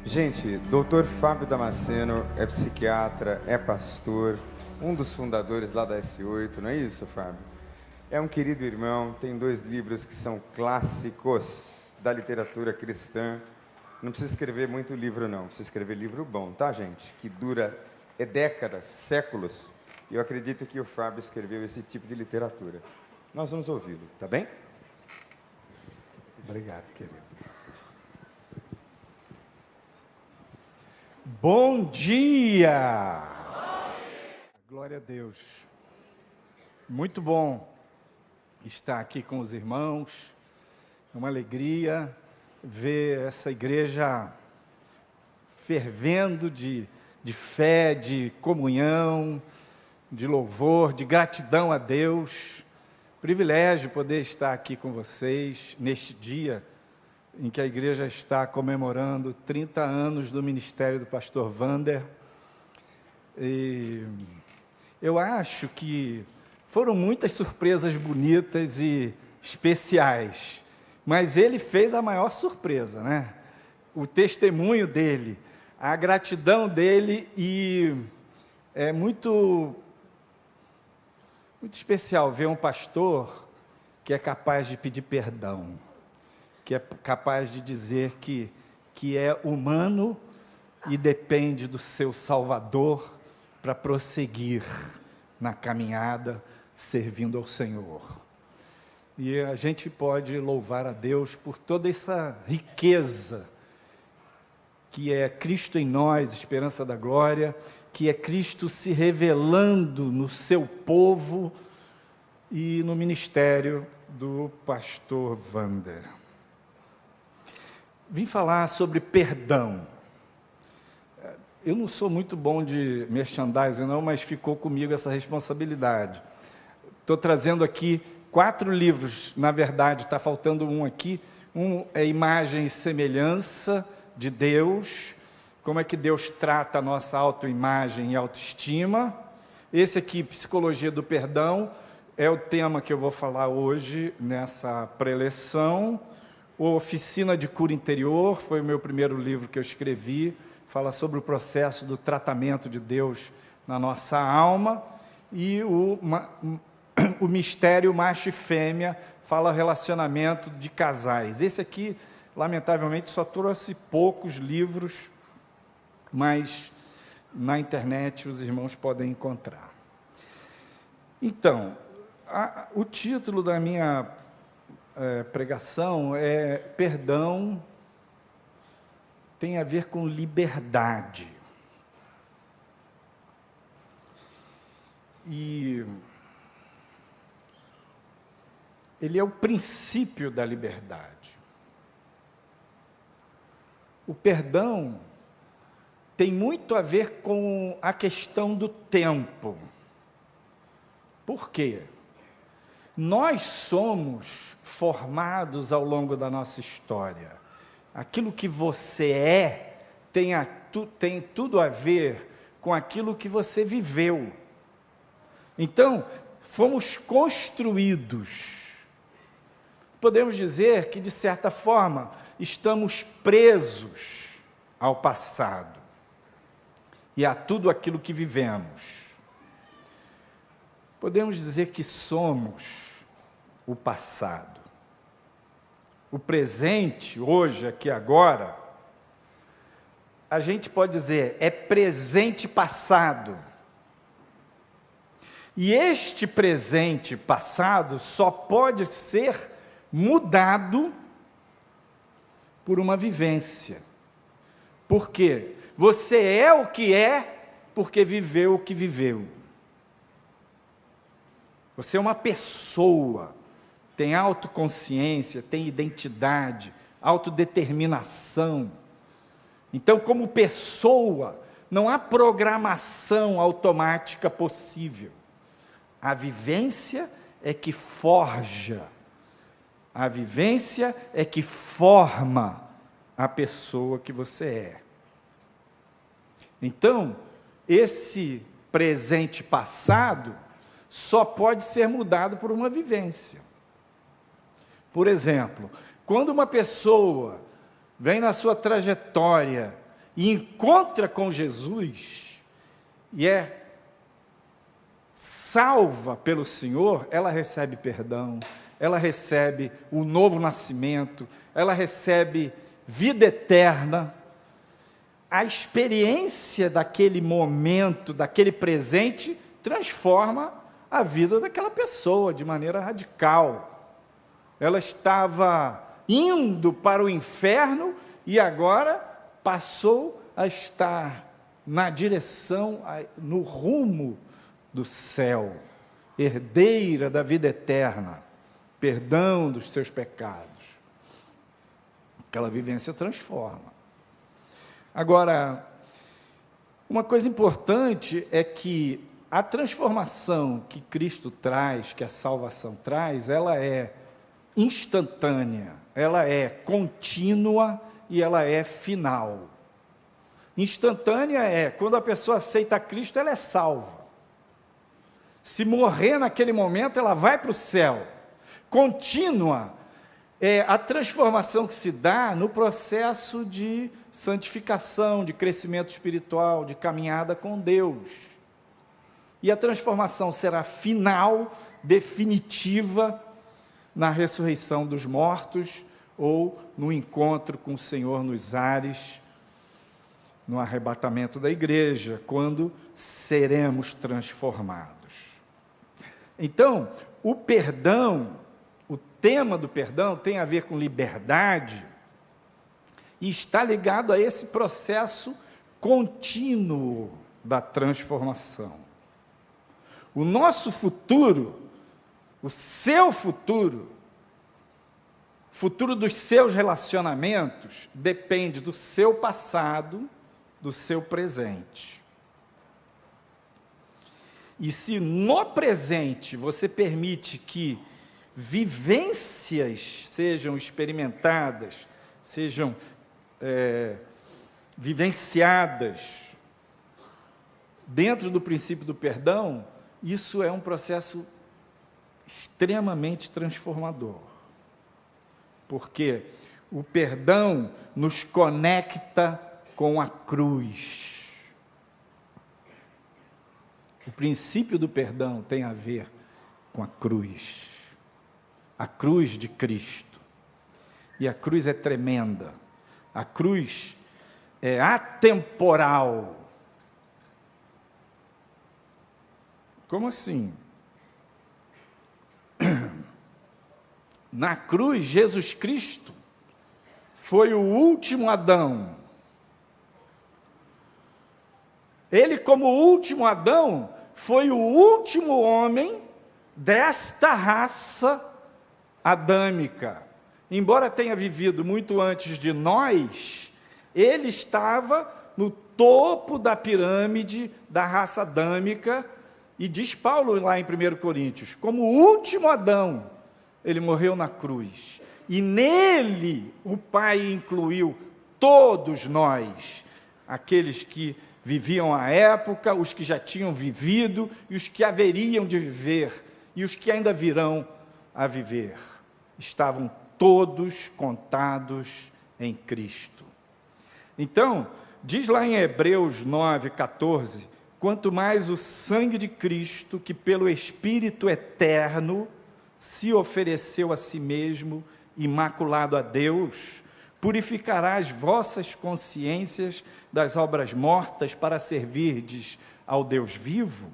Gente, Dr. Fábio Damasceno é psiquiatra, é pastor, um dos fundadores lá da S8, não é isso, Fábio? É um querido irmão, tem 2 livros que são clássicos da literatura cristã. Não precisa escrever muito livro, não. Precisa escrever livro bom, tá, gente? Que dura décadas, séculos. E eu acredito que o Fábio escreveu esse tipo de literatura. Nós vamos ouvi-lo, tá bem? Obrigado, querido. Bom dia! Glória a Deus. Muito bom estar aqui com os irmãos. É uma alegria ver essa igreja fervendo de fé, de comunhão, de louvor, de gratidão a Deus. Privilégio poder estar aqui com vocês neste dia em que a igreja está comemorando 30 anos do ministério do pastor Wander. E eu acho que foram muitas surpresas bonitas e especiais, mas ele fez a maior surpresa, né? O testemunho dele, a gratidão dele, e é muito especial ver um pastor que é capaz de pedir perdão, que é capaz de dizer que é humano e depende do seu Salvador para prosseguir na caminhada, servindo ao Senhor. E a gente pode louvar a Deus por toda essa riqueza, que é Cristo em nós, esperança da glória, que é Cristo se revelando no seu povo e no ministério do pastor Wander. Vim falar sobre perdão. Eu não sou muito bom de merchandising, não, mas ficou comigo essa responsabilidade. Estou trazendo aqui 4 livros, na verdade, está faltando um aqui. Um é Imagem e Semelhança de Deus, como é que Deus trata a nossa autoimagem e autoestima. Esse aqui, Psicologia do Perdão, é o tema que eu vou falar hoje nessa preleção. O Oficina de Cura Interior, foi o meu primeiro livro que eu escrevi, fala sobre o processo do tratamento de Deus na nossa alma. E o Mistério Macho e Fêmea, fala relacionamento de casais. Esse aqui, lamentavelmente, só trouxe poucos livros, mas na internet os irmãos podem encontrar. Então, o título da minha pregação é Perdão tem a ver com liberdade. E ele é o princípio da liberdade. O perdão tem muito a ver com a questão do tempo. Por quê? Nós somos formados ao longo da nossa história. Aquilo que você é tem tudo a ver com aquilo que você viveu. Então, fomos construídos. Podemos dizer que, de certa forma, estamos presos ao passado e a tudo aquilo que vivemos. Podemos dizer que somos o passado. O presente, hoje, aqui, agora, a gente pode dizer, é presente passado. E este presente passado só pode ser mudado por uma vivência. Por quê? Você é o que é porque viveu o que viveu. Você é uma pessoa, tem autoconsciência, tem identidade, autodeterminação. Então, como pessoa, não há programação automática possível. A vivência é que forja, a vivência é que forma a pessoa que você é. Então, esse presente passado só pode ser mudado por uma vivência. Por exemplo, quando uma pessoa vem na sua trajetória e encontra com Jesus, e é salva pelo Senhor, ela recebe perdão, ela recebe o novo nascimento, ela recebe vida eterna. A experiência daquele momento, daquele presente, transforma a vida daquela pessoa de maneira radical. Ela estava indo para o inferno e agora passou a estar na direção, no rumo do céu, herdeira da vida eterna, perdão dos seus pecados. Aquela vivência transforma. Agora, uma coisa importante é que a transformação que Cristo traz, que a salvação traz, ela é instantânea, ela é contínua e ela é final. Instantânea é, quando a pessoa aceita Cristo, ela é salva. Se morrer naquele momento, ela vai para o céu. Contínua é a transformação que se dá no processo de santificação, de crescimento espiritual, de caminhada com Deus. E a transformação será final, definitiva, na ressurreição dos mortos ou no encontro com o Senhor nos ares, no arrebatamento da igreja, quando seremos transformados. Então, o perdão, o tema do perdão tem a ver com liberdade e está ligado a esse processo contínuo da transformação. O nosso futuro, o seu futuro dos seus relacionamentos, depende do seu passado, do seu presente. E se no presente você permite que vivências sejam experimentadas, sejam vivenciadas dentro do princípio do perdão, isso é um processo extremamente transformador. Porque o perdão nos conecta com a cruz. O princípio do perdão tem a ver com a cruz de Cristo. E a cruz é tremenda, a cruz é atemporal. Como assim? Na cruz, Jesus Cristo foi o último Adão. Ele, como último Adão, foi o último homem desta raça adâmica. Embora tenha vivido muito antes de nós, ele estava no topo da pirâmide da raça adâmica, e diz Paulo lá em 1 Coríntios, como o último Adão, ele morreu na cruz, e nele o Pai incluiu todos nós, aqueles que viviam à época, os que já tinham vivido, e os que haveriam de viver, e os que ainda virão a viver, estavam todos contados em Cristo. Então, diz lá em Hebreus 9:14, quanto mais o sangue de Cristo, que pelo Espírito eterno se ofereceu a si mesmo, imaculado a Deus, purificará as vossas consciências das obras mortas para servirdes ao Deus vivo.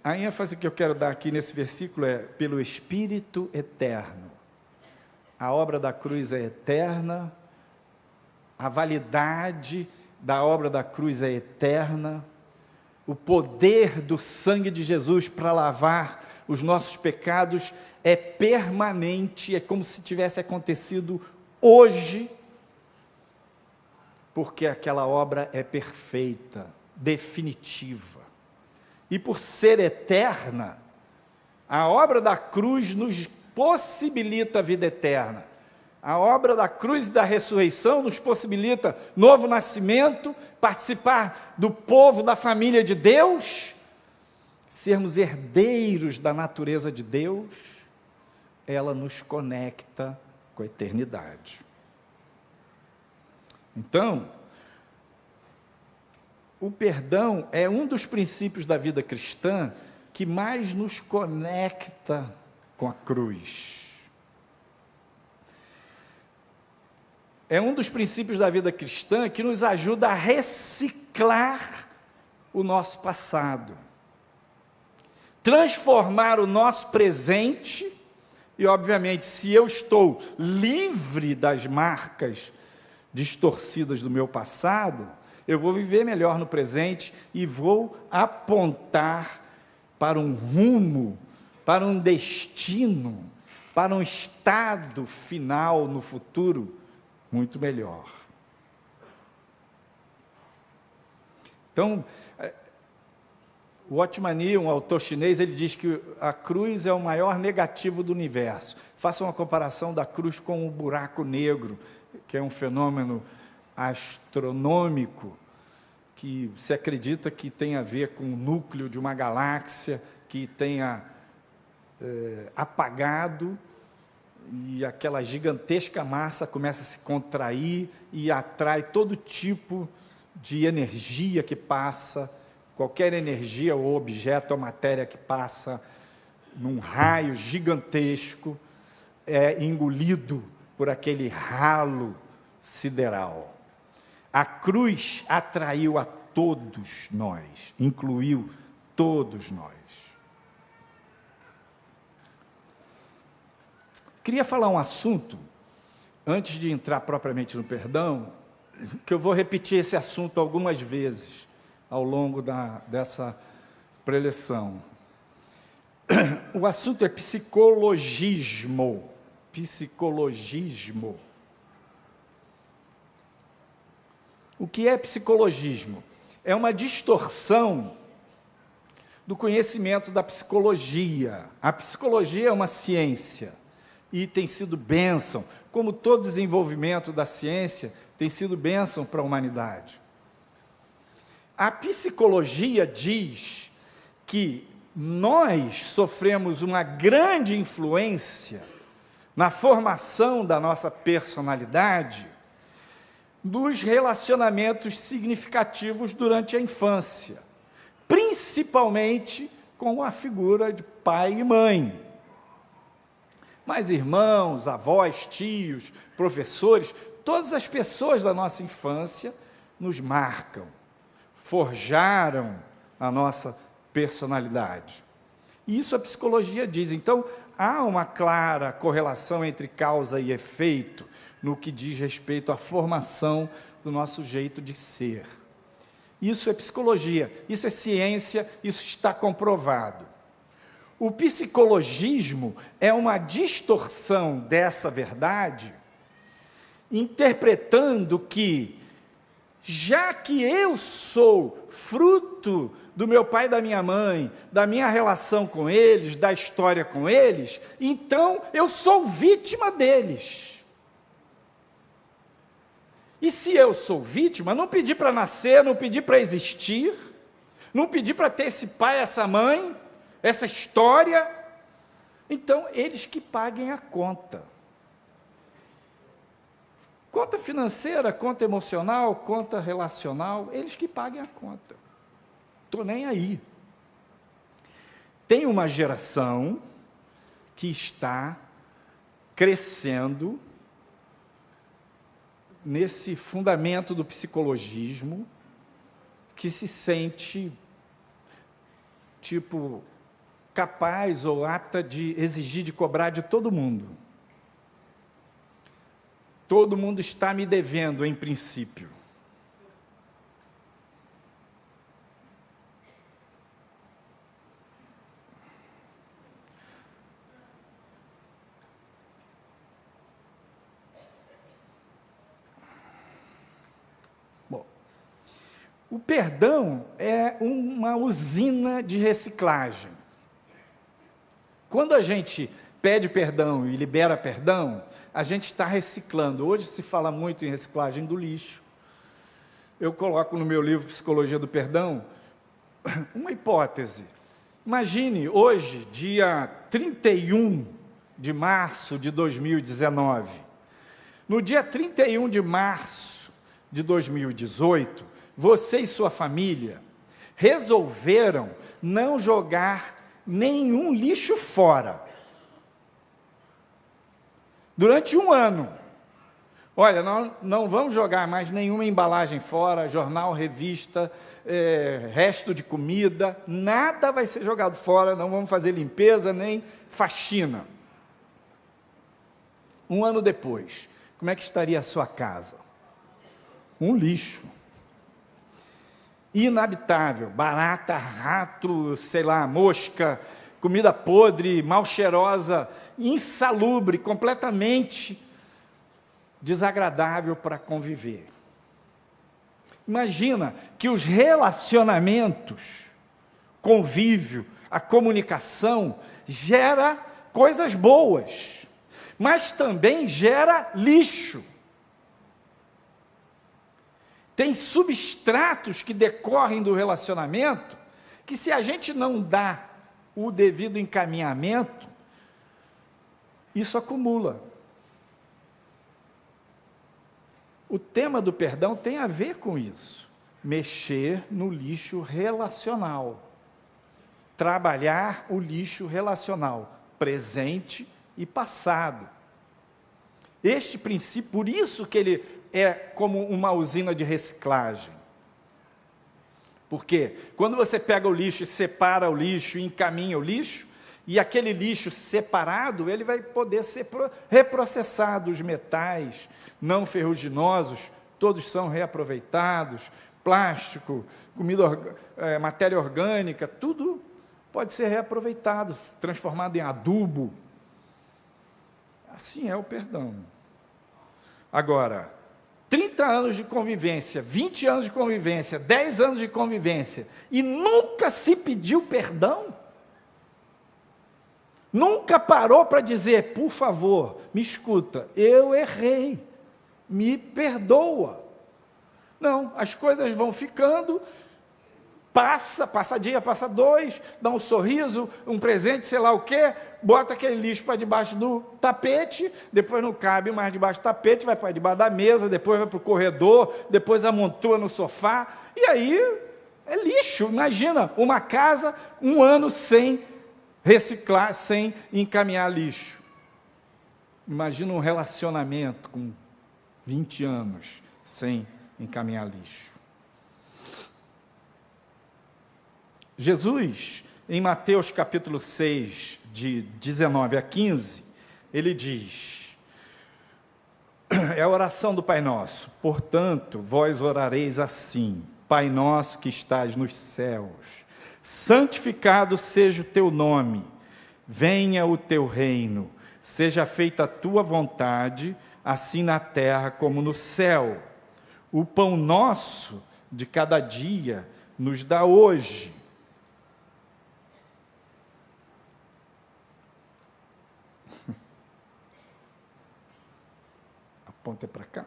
A ênfase que eu quero dar aqui nesse versículo é pelo Espírito eterno. A obra da cruz é eterna, a validade da obra da cruz é eterna, o poder do sangue de Jesus para lavar os nossos pecados é permanente, é como se tivesse acontecido hoje, porque aquela obra é perfeita, definitiva. E por ser eterna, a obra da cruz nos possibilita a vida eterna. A obra da cruz e da ressurreição nos possibilita novo nascimento, participar do povo, da família de Deus, sermos herdeiros da natureza de Deus. Ela nos conecta com a eternidade. Então, o perdão é um dos princípios da vida cristã que mais nos conecta com a cruz. É um dos princípios da vida cristã que nos ajuda a reciclar o nosso passado, transformar o nosso presente, e obviamente, se eu estou livre das marcas distorcidas do meu passado, eu vou viver melhor no presente e vou apontar para um rumo, para um destino, para um estado final no futuro muito melhor. Então, o Othmani, um autor chinês, ele diz que a cruz é o maior negativo do universo. Faça uma comparação da cruz com o buraco negro, que é um fenômeno astronômico, que se acredita que tem a ver com o núcleo de uma galáxia que tenha apagado, e aquela gigantesca massa começa a se contrair e atrai todo tipo de energia que passa, qualquer energia ou objeto ou matéria que passa num raio gigantesco é engolido por aquele ralo sideral. A cruz atraiu a todos nós, incluiu todos nós. Queria falar um assunto, antes de entrar propriamente no perdão, que eu vou repetir esse assunto algumas vezes ao longo dessa preleção. O assunto é psicologismo. Psicologismo. O que é psicologismo? É uma distorção do conhecimento da psicologia. A psicologia é uma ciência e tem sido bênção, como todo desenvolvimento da ciência tem sido bênção para a humanidade. A psicologia diz que nós sofremos uma grande influência na formação da nossa personalidade dos relacionamentos significativos durante a infância, principalmente com a figura de pai e mãe. Mas irmãos, avós, tios, professores, todas as pessoas da nossa infância nos marcam, forjaram a nossa personalidade. E isso a psicologia diz. Então, há uma clara correlação entre causa e efeito no que diz respeito à formação do nosso jeito de ser. Isso é psicologia, isso é ciência, isso está comprovado. O psicologismo é uma distorção dessa verdade, interpretando que, já que eu sou fruto do meu pai e da minha mãe, da minha relação com eles, da história com eles, então eu sou vítima deles. E se eu sou vítima, não pedi para nascer, não pedi para existir, não pedi para ter esse pai, essa mãe, essa história, então eles que paguem a conta. Conta financeira, conta emocional, conta relacional, eles que paguem a conta. Estou nem aí. Tem uma geração que está crescendo nesse fundamento do psicologismo, que se sente, capaz ou apta de exigir, de cobrar de todo mundo. Todo mundo está me devendo, em princípio. Bom, o perdão é uma usina de reciclagem. Quando a gente pede perdão e libera perdão, a gente está reciclando. Hoje se fala muito em reciclagem do lixo. Eu coloco no meu livro Psicologia do Perdão uma hipótese. Imagine hoje, dia 31 de março de 2019. No dia 31 de março de 2018, você e sua família resolveram não jogar nenhum lixo fora. Durante um ano. Olha, nós não vamos jogar mais nenhuma embalagem fora, jornal, revista, resto de comida, nada vai ser jogado fora, não vamos fazer limpeza nem faxina. Um ano depois, como é que estaria a sua casa? Um lixo. Inabitável, barata, rato, sei lá, mosca, comida podre, mal cheirosa, insalubre, completamente desagradável para conviver. Imagina que os relacionamentos, convívio, a comunicação, gera coisas boas, mas também gera lixo. Tem substratos que decorrem do relacionamento, que se a gente não dá o devido encaminhamento, isso acumula. O tema do perdão tem a ver com isso. Mexer no lixo relacional. Trabalhar o lixo relacional, presente e passado. Este princípio, por isso que ele é como uma usina de reciclagem. Porque quando você pega o lixo e separa o lixo e encaminha o lixo, e aquele lixo separado, ele vai poder ser reprocessado. Os metais não ferruginosos, todos são reaproveitados, plástico, matéria orgânica, tudo pode ser reaproveitado, transformado em adubo. Assim é o perdão. Agora, 30 anos de convivência, 20 anos de convivência, 10 anos de convivência, e nunca se pediu perdão? Nunca parou para dizer, por favor, me escuta, eu errei, me perdoa. Não, as coisas vão ficando, passa dia, passa dois, dá um sorriso, um presente, sei lá o quê, bota aquele lixo para debaixo do tapete, depois não cabe mais debaixo do tapete, vai para debaixo da mesa, depois vai para o corredor, depois amontoa no sofá, e aí é lixo. Imagina uma casa, um ano sem reciclar, sem encaminhar lixo. Imagina um relacionamento com 20 anos sem encaminhar lixo. Jesus, em Mateus capítulo 6, de 19 a 15, ele diz, é a oração do Pai Nosso: portanto, vós orareis assim: Pai Nosso que estás nos céus, santificado seja o teu nome, venha o teu reino, seja feita a tua vontade, assim na terra como no céu. O pão nosso de cada dia nos dá hoje. Aponta para cá.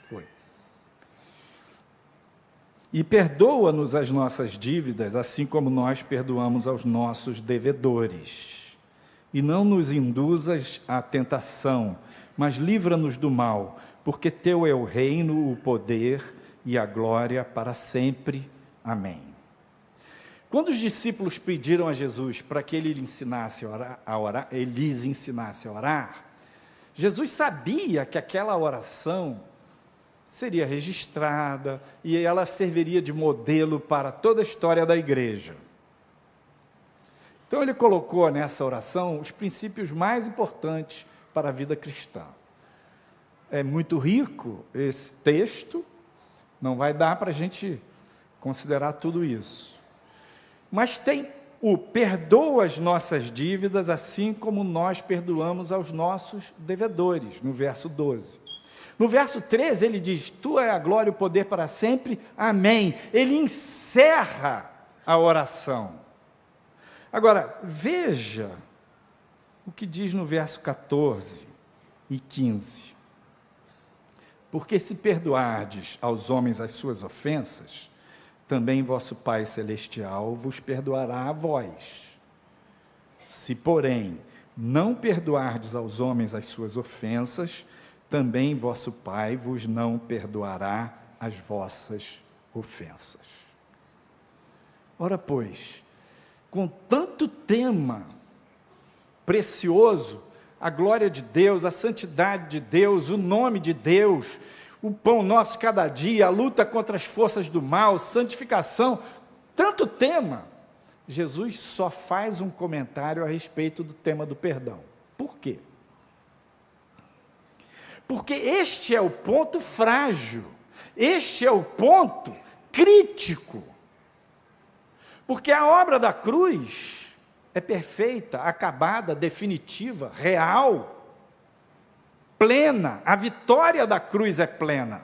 Foi. E perdoa-nos as nossas dívidas, assim como nós perdoamos aos nossos devedores. E não nos induzas à tentação, mas livra-nos do mal, porque teu é o reino, o poder e a glória para sempre. Amém. Quando os discípulos pediram a Jesus para que ele lhes ensinasse a orar, Jesus sabia que aquela oração seria registrada e ela serviria de modelo para toda a história da igreja. Então ele colocou nessa oração os princípios mais importantes para a vida cristã. É muito rico esse texto, não vai dar para a gente considerar tudo isso. Mas tem o perdoa as nossas dívidas, assim como nós perdoamos aos nossos devedores, no verso 12. No verso 13 ele diz, tua é a glória e o poder para sempre, amém. Ele encerra a oração. Agora, veja o que diz no verso 14 e 15. Porque se perdoardes aos homens as suas ofensas, também vosso Pai Celestial vos perdoará a vós. Se, porém, não perdoardes aos homens as suas ofensas, também vosso Pai vos não perdoará as vossas ofensas. Ora, pois, com tanto tema precioso, a glória de Deus, a santidade de Deus, o nome de Deus, o pão nosso cada dia, a luta contra as forças do mal, santificação, tanto tema, Jesus só faz um comentário a respeito do tema do perdão. Por quê? Porque este é o ponto frágil, este é o ponto crítico. Porque a obra da cruz é perfeita, acabada, definitiva, real, plena. A vitória da cruz é plena.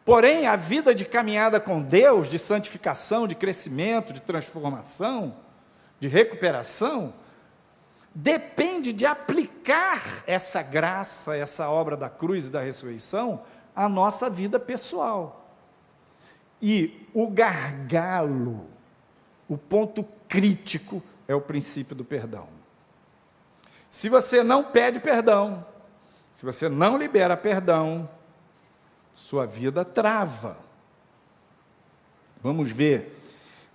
Porém, a vida de caminhada com Deus, de santificação, de crescimento, de transformação, de recuperação, depende de aplicar essa graça, essa obra da cruz e da ressurreição à nossa vida pessoal. E o gargalo, o ponto crítico é o princípio do perdão. Se você não pede perdão, se você não libera perdão, sua vida trava. Vamos ver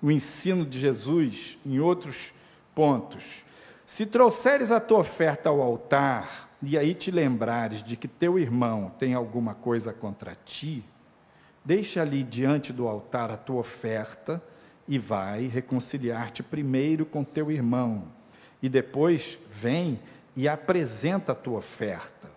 o ensino de Jesus em outros pontos. Se trouxeres a tua oferta ao altar, e aí te lembrares de que teu irmão tem alguma coisa contra ti, deixa ali diante do altar a tua oferta, e vai reconciliar-te primeiro com teu irmão, e depois vem e apresenta a tua oferta.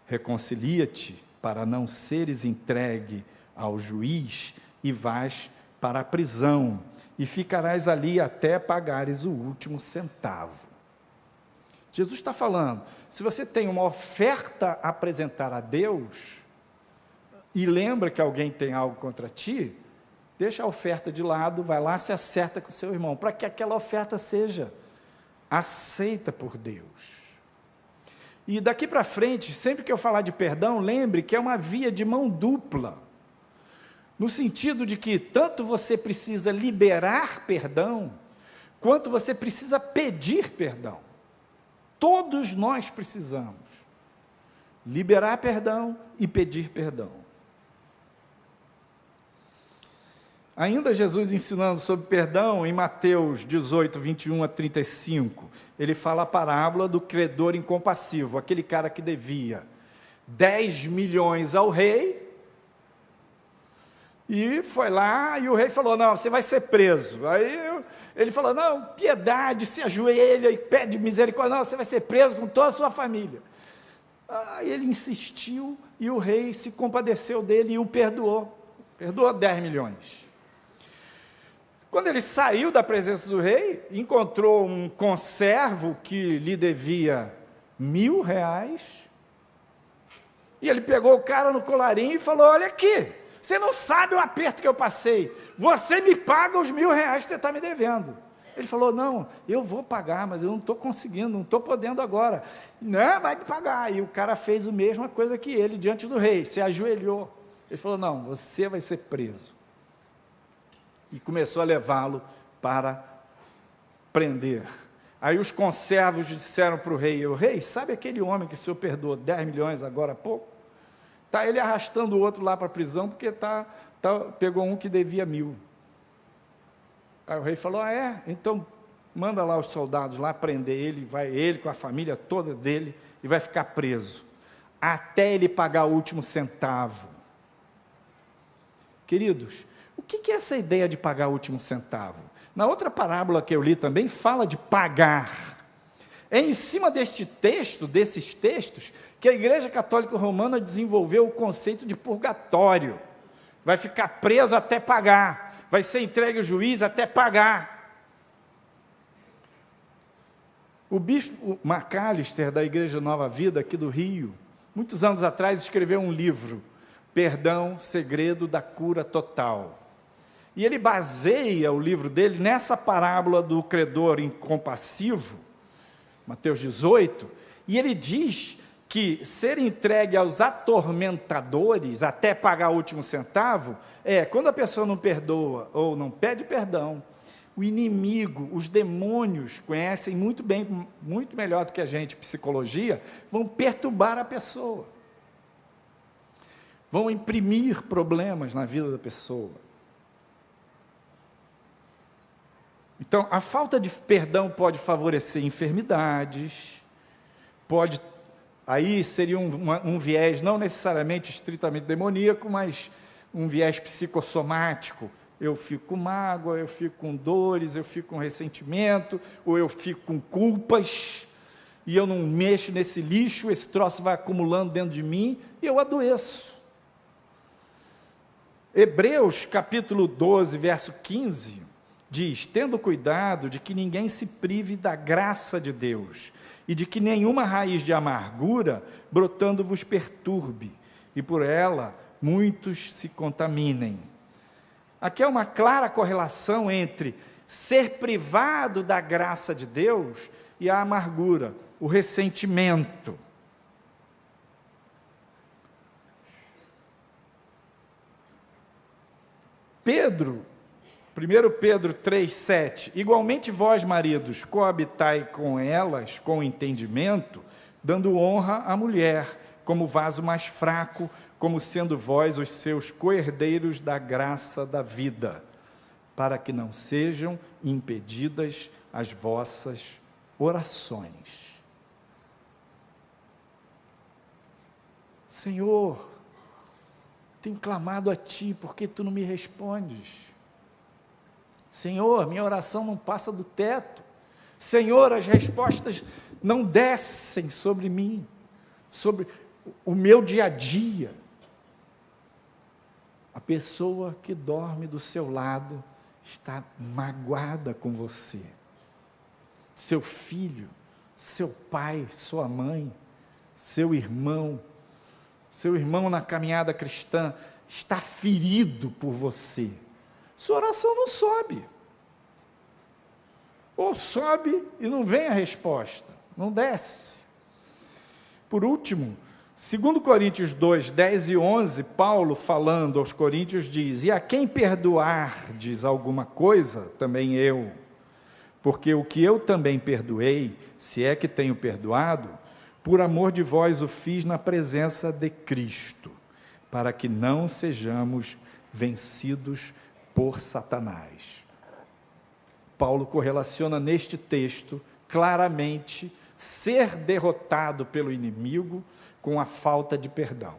Reconcilia-te para não seres entregue ao juiz e vais para a prisão, e ficarás ali até pagares o último centavo. Jesus está falando, se você tem uma oferta a apresentar a Deus, e lembra que alguém tem algo contra ti, deixa a oferta de lado, vai lá, se acerta com o seu irmão, para que aquela oferta seja aceita por Deus. E daqui para frente, sempre que eu falar de perdão, lembre que é uma via de mão dupla, no sentido de que tanto você precisa liberar perdão, quanto você precisa pedir perdão. Todos nós precisamos liberar perdão e pedir perdão. Ainda Jesus ensinando sobre perdão, em Mateus 18, 21 a 35, ele fala a parábola do credor incompassivo, aquele cara que devia 10 milhões ao rei, e foi lá, e o rei falou, não, você vai ser preso. Aí ele falou, não, piedade, se ajoelha e pede misericórdia, não, você vai ser preso com toda a sua família. Aí ele insistiu, e o rei se compadeceu dele e o perdoou 10 milhões. Quando ele saiu da presença do rei, encontrou um conservo que lhe devia R$1.000, e ele pegou o cara no colarinho e falou, olha aqui, você não sabe o aperto que eu passei, você me paga os R$1.000 que você está me devendo. Ele falou, não, eu vou pagar, mas eu não estou conseguindo, não estou podendo agora. Não, vai me pagar. E o cara fez a mesma coisa que ele diante do rei, se ajoelhou. Ele falou, não, você vai ser preso. E começou a levá-lo para prender. Aí os conservos disseram para o rei, sabe aquele homem que o senhor perdoou 10 milhões agora há pouco? Está ele arrastando o outro lá para a prisão, porque pegou um que devia 1.000. Aí o rei falou, então manda lá os soldados lá prender ele, vai ele com a família toda dele, e vai ficar preso, até ele pagar o último centavo. Queridos, o que é essa ideia de pagar o último centavo? Na outra parábola que eu li também, fala de pagar. É em cima deste texto, desses textos, que a Igreja Católica Romana desenvolveu o conceito de purgatório. Vai ficar preso até pagar, vai ser entregue ao juiz até pagar. O bispo Macalister, da Igreja Nova Vida, aqui do Rio, muitos anos atrás, escreveu um livro, Perdão, Segredo da Cura Total. E ele baseia o livro dele nessa parábola do credor incompassivo, Mateus 18, e ele diz que ser entregue aos atormentadores até pagar o último centavo quando a pessoa não perdoa ou não pede perdão, o inimigo, os demônios conhecem muito bem, muito melhor do que a gente, psicologia, vão perturbar a pessoa, vão imprimir problemas na vida da pessoa. Então, a falta de perdão pode favorecer enfermidades, aí seria um viés não necessariamente estritamente demoníaco, mas um viés psicossomático. Eu fico com mágoa, eu fico com dores, eu fico com ressentimento, ou eu fico com culpas, e eu não mexo nesse lixo, esse troço vai acumulando dentro de mim, e eu adoeço. Hebreus capítulo 12, verso 15, diz: tendo cuidado de que ninguém se prive da graça de Deus, e de que nenhuma raiz de amargura brotando vos perturbe, e por ela muitos se contaminem. Aqui é uma clara correlação entre ser privado da graça de Deus e a amargura, o ressentimento. Pedro, 1 Pedro 3,7, igualmente vós, maridos, coabitai com elas com entendimento, dando honra à mulher, como vaso mais fraco, como sendo vós os seus co-herdeiros da graça da vida, para que não sejam impedidas as vossas orações. Senhor, tenho clamado a Ti, porque Tu não me respondes? Senhor, minha oração não passa do teto. Senhor, as respostas não descem sobre mim, sobre o meu dia a dia. A pessoa que dorme do seu lado está magoada com você. Seu filho, seu pai, sua mãe, seu irmão na caminhada cristã está ferido por você. Sua oração não sobe. Ou sobe e não vem a resposta, não desce. Por último, 2 Coríntios 2, 10 e 11, Paulo falando aos coríntios diz: e a quem perdoardes alguma coisa, também eu, porque o que eu também perdoei, se é que tenho perdoado, por amor de vós o fiz na presença de Cristo, para que não sejamos vencidos por Satanás. Paulo correlaciona neste texto claramente ser derrotado pelo inimigo com a falta de perdão.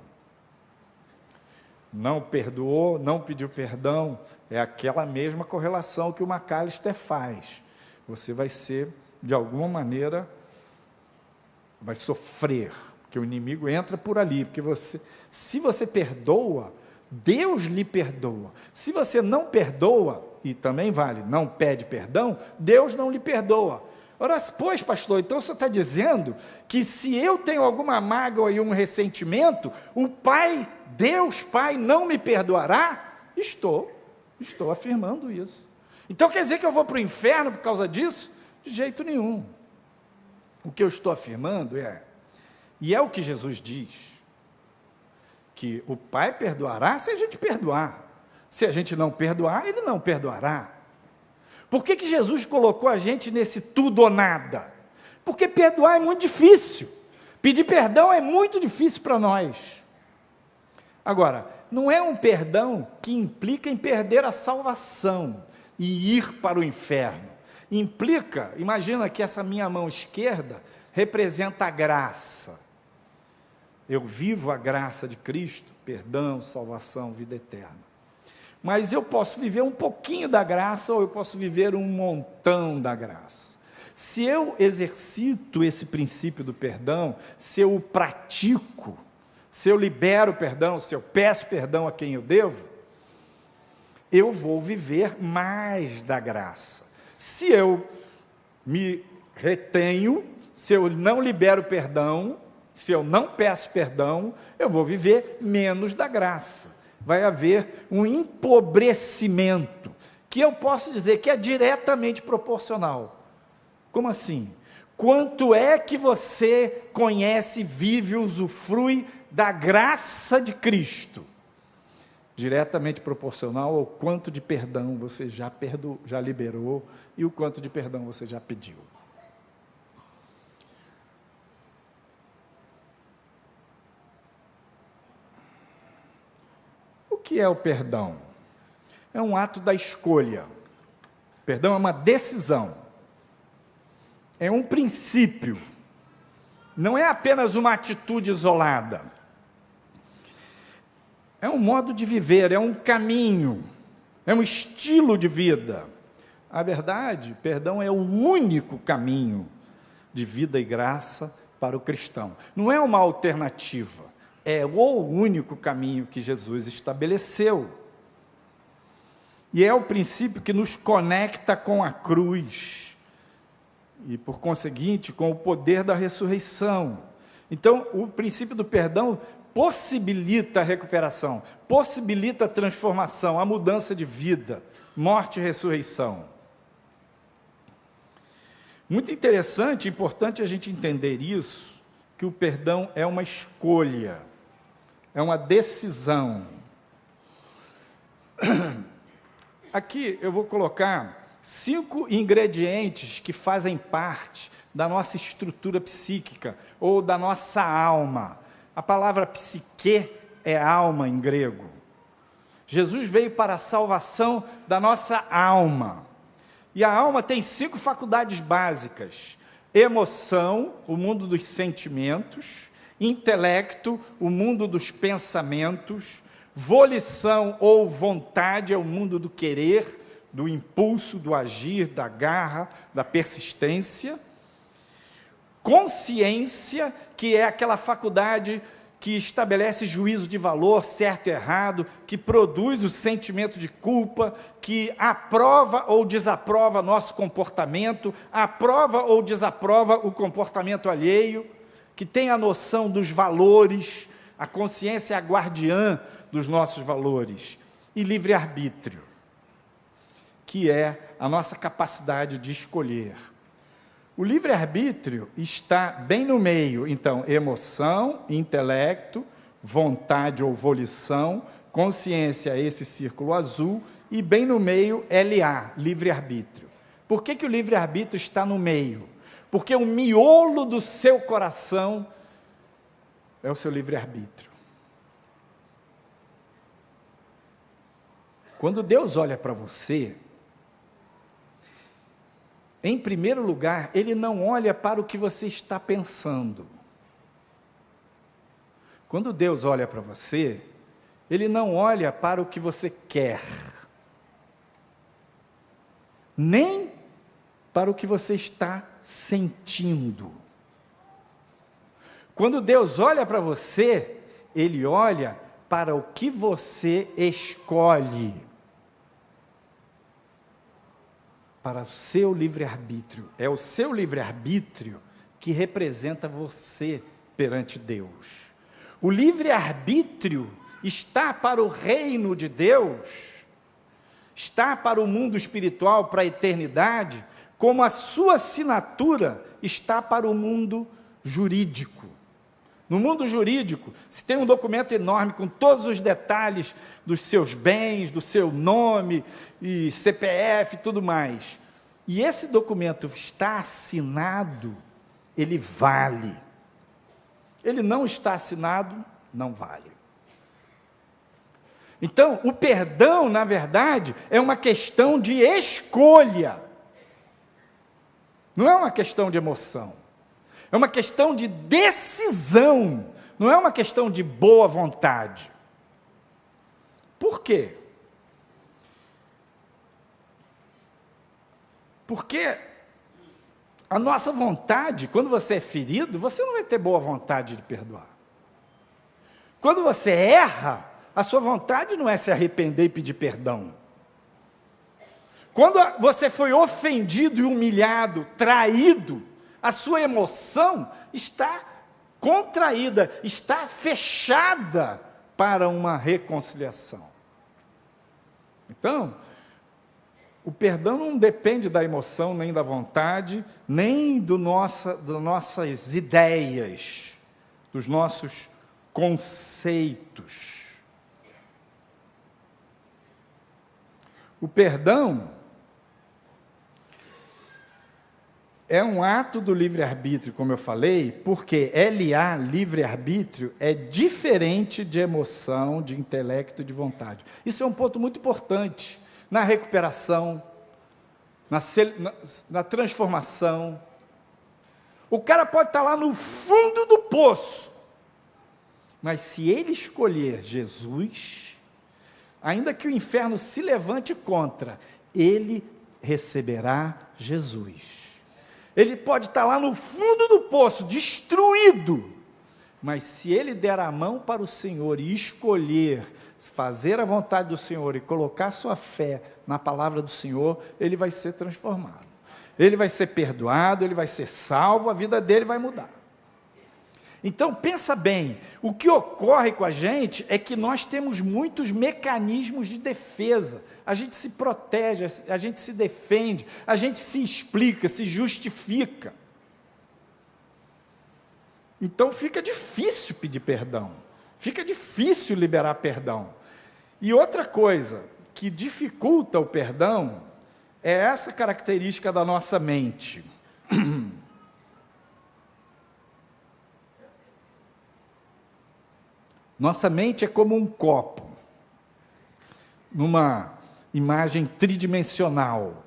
Não perdoou, não pediu perdão, é aquela mesma correlação que o McAllister faz. Você vai ser, de alguma maneira, vai sofrer, porque o inimigo entra por ali, porque se você perdoa, Deus lhe perdoa. Se você não perdoa, e também vale, não pede perdão, Deus não lhe perdoa. Ora, pois, pastor, então você está dizendo que se eu tenho alguma mágoa e um ressentimento, o Pai, Deus Pai, não me perdoará? Estou afirmando isso. Então quer dizer que eu vou para o inferno por causa disso? De jeito nenhum. O que eu estou afirmando e é o que Jesus diz, que o Pai perdoará se a gente perdoar. Se a gente não perdoar, Ele não perdoará. Por que Jesus colocou a gente nesse tudo ou nada? Porque perdoar é muito difícil. Pedir perdão é muito difícil para nós. Agora, não é um perdão que implica em perder a salvação e ir para o inferno. Implica, imagina que essa minha mão esquerda representa a graça. Eu vivo a graça de Cristo, perdão, salvação, vida eterna. Mas eu posso viver um pouquinho da graça ou eu posso viver um montão da graça. Se eu exercito esse princípio do perdão, se eu o pratico, se eu libero perdão, se eu peço perdão a quem eu devo, eu vou viver mais da graça. Se eu me retenho, se eu não libero perdão, se eu não peço perdão, eu vou viver menos da graça. Vai haver um empobrecimento, que eu posso dizer que é diretamente proporcional. Como assim? Quanto é que você conhece, vive, usufrui da graça de Cristo? Diretamente proporcional ao quanto de perdão você já liberou e o quanto de perdão você já pediu. O que é o perdão? É um ato da escolha. Perdão é uma decisão. É um princípio. Não é apenas uma atitude isolada. É um modo de viver, é um caminho, é um estilo de vida. A verdade, perdão é o único caminho de vida e graça para o cristão. Não é uma alternativa, é o único caminho que Jesus estabeleceu. E é o princípio que nos conecta com a cruz e, por conseguinte, com o poder da ressurreição. Então, o princípio do perdão possibilita a recuperação, possibilita a transformação, a mudança de vida, morte e ressurreição. Muito interessante e importante a gente entender isso, que o perdão é uma escolha, é uma decisão. Aqui eu vou colocar 5 ingredientes que fazem parte da nossa estrutura psíquica ou da nossa alma. A palavra psique é alma em grego. Jesus veio para a salvação da nossa alma. E a alma tem 5 faculdades básicas: emoção, o mundo dos sentimentos; intelecto, o mundo dos pensamentos; volição ou vontade, é o mundo do querer, do impulso, do agir, da garra, da persistência; consciência, que é aquela faculdade que estabelece juízo de valor, certo e errado, que produz o sentimento de culpa, que aprova ou desaprova nosso comportamento, aprova ou desaprova o comportamento alheio, que tem a noção dos valores. A consciência é a guardiã dos nossos valores. E livre-arbítrio, que é a nossa capacidade de escolher. O livre-arbítrio está bem no meio, então, emoção, intelecto, vontade ou volição, consciência, esse círculo azul, e bem no meio, LA, livre-arbítrio. Por que o livre-arbítrio está no meio? Porque o miolo do seu coração é o seu livre-arbítrio. Quando Deus olha para você, em primeiro lugar, Ele não olha para o que você está pensando. Quando Deus olha para você, Ele não olha para o que você quer, nem para o que você está sentindo. Quando Deus olha para você, Ele olha para o que você escolhe. Para o seu livre-arbítrio. É o seu livre-arbítrio que representa você perante Deus. O livre-arbítrio está para o reino de Deus, está para o mundo espiritual, para a eternidade, como a sua assinatura está para o mundo jurídico. No mundo jurídico, se tem um documento enorme com todos os detalhes dos seus bens, do seu nome, e CPF e tudo mais, e esse documento está assinado, ele vale. Ele não está assinado, não vale. Então, o perdão, na verdade, é uma questão de escolha. Não é uma questão de emoção. É uma questão de decisão, não é uma questão de boa vontade. Por quê? Porque a nossa vontade, quando você é ferido, você não vai ter boa vontade de perdoar. Quando você erra, a sua vontade não é se arrepender e pedir perdão. Quando você foi ofendido e humilhado, traído, a sua emoção está contraída, está fechada para uma reconciliação. Então, O perdão não depende da emoção, nem da vontade, nem das nossas ideias, dos nossos conceitos. O perdão é um ato do livre-arbítrio, como eu falei, porque LA, livre-arbítrio, é diferente de emoção, de intelecto e de vontade. Isso é um ponto muito importante na recuperação, na transformação. O cara pode estar lá no fundo do poço, mas se ele escolher Jesus, ainda que o inferno se levante contra, ele receberá Jesus. Ele pode estar lá no fundo do poço, destruído, mas se ele der a mão para o Senhor e escolher fazer a vontade do Senhor e colocar sua fé na palavra do Senhor, ele vai ser transformado. Ele vai ser perdoado, ele vai ser salvo, a vida dele vai mudar. Então, pensa bem, o que ocorre com a gente é que nós temos muitos mecanismos de defesa. A gente se protege, a gente se defende, a gente se explica, se justifica. Então, fica difícil pedir perdão, fica difícil liberar perdão. E outra coisa que dificulta o perdão é essa característica da nossa mente. Nossa mente é como um copo, numa imagem tridimensional.